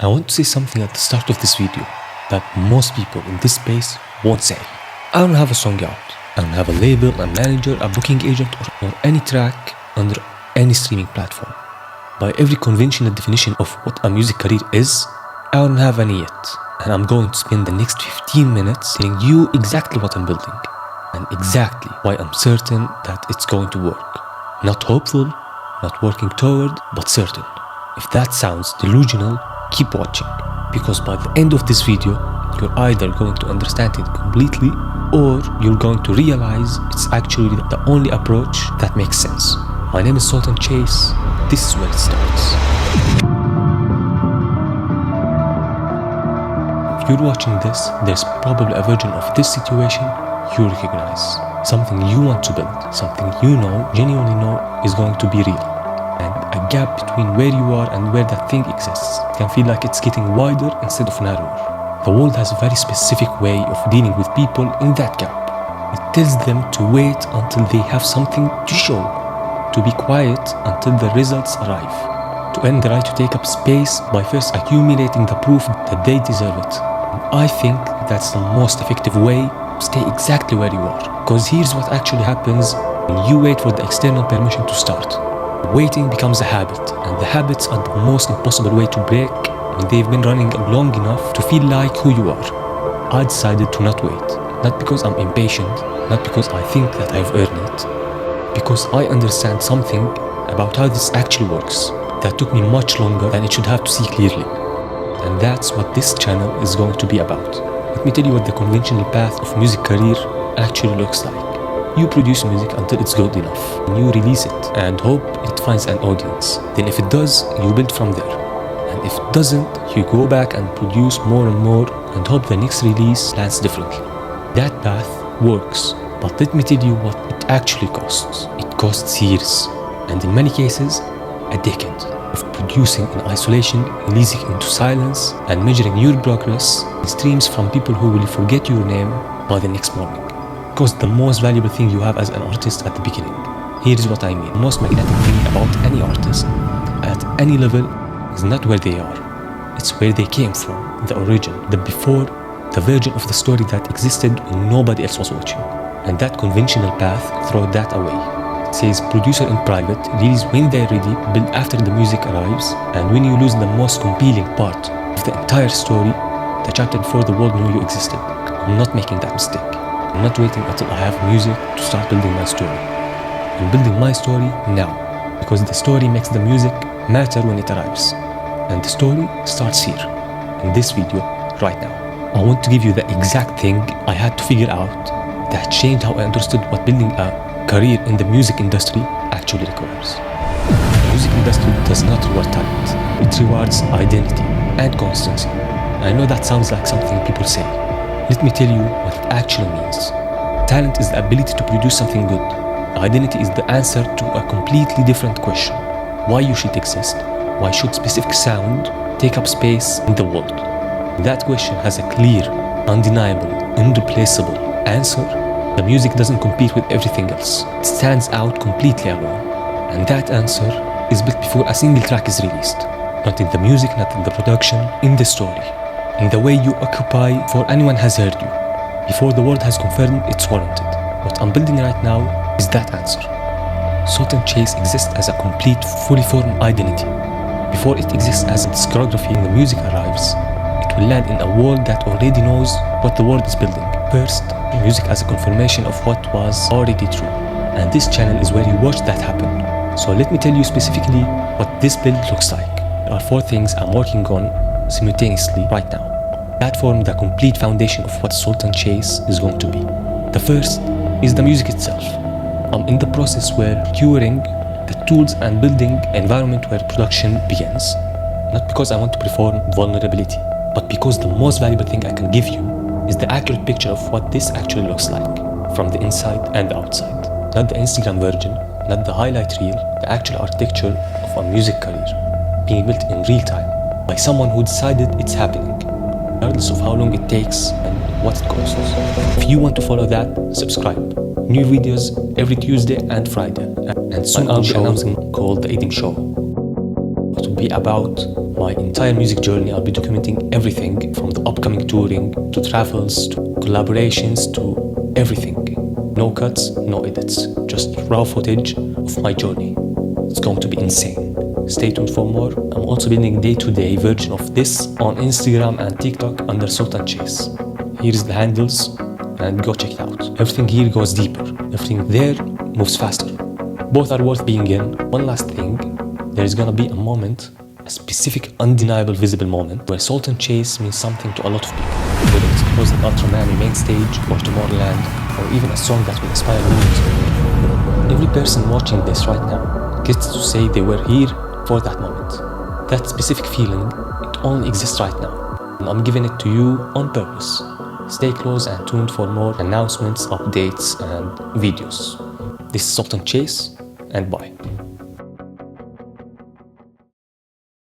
I want to say something at the start of this video that most people in this space won't say. I don't have a song out. I don't have a label, a manager, a booking agent, or any track under any streaming platform. By every conventional definition of what a music career is, I don't have any yet. And I'm going to spend the next 15 minutes telling you exactly what I'm building and exactly why I'm certain that it's going to work. Not hopeful, not working toward, but certain. If that sounds delusional, keep watching, because by the end of this video, you're either going to understand it completely or you're going to realize it's actually the only approach that makes sense. My name is Sultan Chase. This is where it starts. If you're watching this, there's probably a version of this situation you recognize. Something you want to build, something you know, genuinely know is going to be real. And a gap between where you are and where that thing exists can feel like it's getting wider instead of narrower. The world has a very specific way of dealing with people in that gap. It tells them to wait until they have something to show, to be quiet until the results arrive, to earn the right to take up space by first accumulating the proof that they deserve it. And I think that's the most effective way to stay exactly where you are. Because here's what actually happens when you wait for the external permission to start. Waiting becomes a habit, and the habits are the most impossible way to break when they've been running long enough to feel like who you are. I decided to not wait, not because I'm impatient, not because I think that I've earned it, because I understand something about how this actually works that took me much longer than it should have to see clearly. And that's what this channel is going to be about. Let me tell you what the conventional path of music career actually looks like. You produce music until it's good enough, and you release it and hope it finds an audience. Then if it does, you build from there. And if it doesn't, you go back and produce more and more and hope the next release lands differently. That path works, but let me tell you what it actually costs. It costs years, and in many cases, a decade of producing in isolation, releasing into silence, and measuring your progress in streams from people who will forget your name by the next morning. Because the most valuable thing you have as an artist at the beginning. Here is what I mean. The most magnetic thing about any artist at any level is not where they are. It's where they came from, the origin, the before, the version of the story that existed when nobody else was watching. And that conventional path throws that away. It says producer in private, release when they're ready, build after the music arrives, and when you lose the most compelling part of the entire story, the chapter before the world knew you existed. I'm not making that mistake. I'm not waiting until I have music to start building my story. I'm building my story now, because the story makes the music matter when it arrives. And the story starts here, in this video, right now. I want to give you the exact thing I had to figure out that changed how I understood what building a career in the music industry actually requires. The music industry does not reward talent. It rewards identity and constancy. I know that sounds like something people say. Let me tell you what it actually means. Talent is the ability to produce something good. Identity is the answer to a completely different question. Why you should exist? Why should specific sound take up space in the world? That question has a clear, undeniable, irreplaceable answer. The music doesn't compete with everything else. It stands out completely alone. And that answer is built before a single track is released. Not in the music, not in the production, in the story. In the way you occupy before anyone has heard you, before the world has confirmed it's warranted. What I'm building right now is that answer. Sultan Chase exists as a complete, fully formed identity. Before it exists as a discography and the music arrives, it will land in a world that already knows what the world is building. First, music as a confirmation of what was already true. And this channel is where you watch that happen. So let me tell you specifically what this build looks like. There are 4 things I'm working on simultaneously right now that form the complete foundation of what Sultan Chase is going to be. The first is the music itself. I'm in the process where curing the tools and building environment where production begins. Not because I want to perform vulnerability, but because the most valuable thing I can give you is the accurate picture of what this actually looks like from the inside and the outside. Not the Instagram version, not the highlight reel, the actual architecture of a music career being built in real time by someone who decided it's happening, regardless of how long it takes and what it costs. If you want to follow that, subscribe. New videos every Tuesday and Friday, and soon I'll be announcing called The Eating Show. To be about my entire music journey. I'll be documenting everything from the upcoming touring to travels to collaborations to everything. No cuts, no edits, just raw footage of my journey. It's going to be insane. Stay tuned for more. I'm also building a day-to-day version of this on Instagram and TikTok under Sultan Chase. Here's the handles and go check it out. Everything here goes deeper. Everything there moves faster. Both are worth being in. One last thing, there is gonna be a moment, a specific, undeniable, visible moment where Sultan Chase means something to a lot of people. Whether it's closing Ultraman main stage or Tomorrowland, or even a song that will inspire millions. Every person watching this right now gets to say they were here for that moment. That specific feeling, it only exists right now. And I'm giving it to you on purpose. Stay close and tuned for more announcements, updates, and videos. This is Sultan Chase, and bye.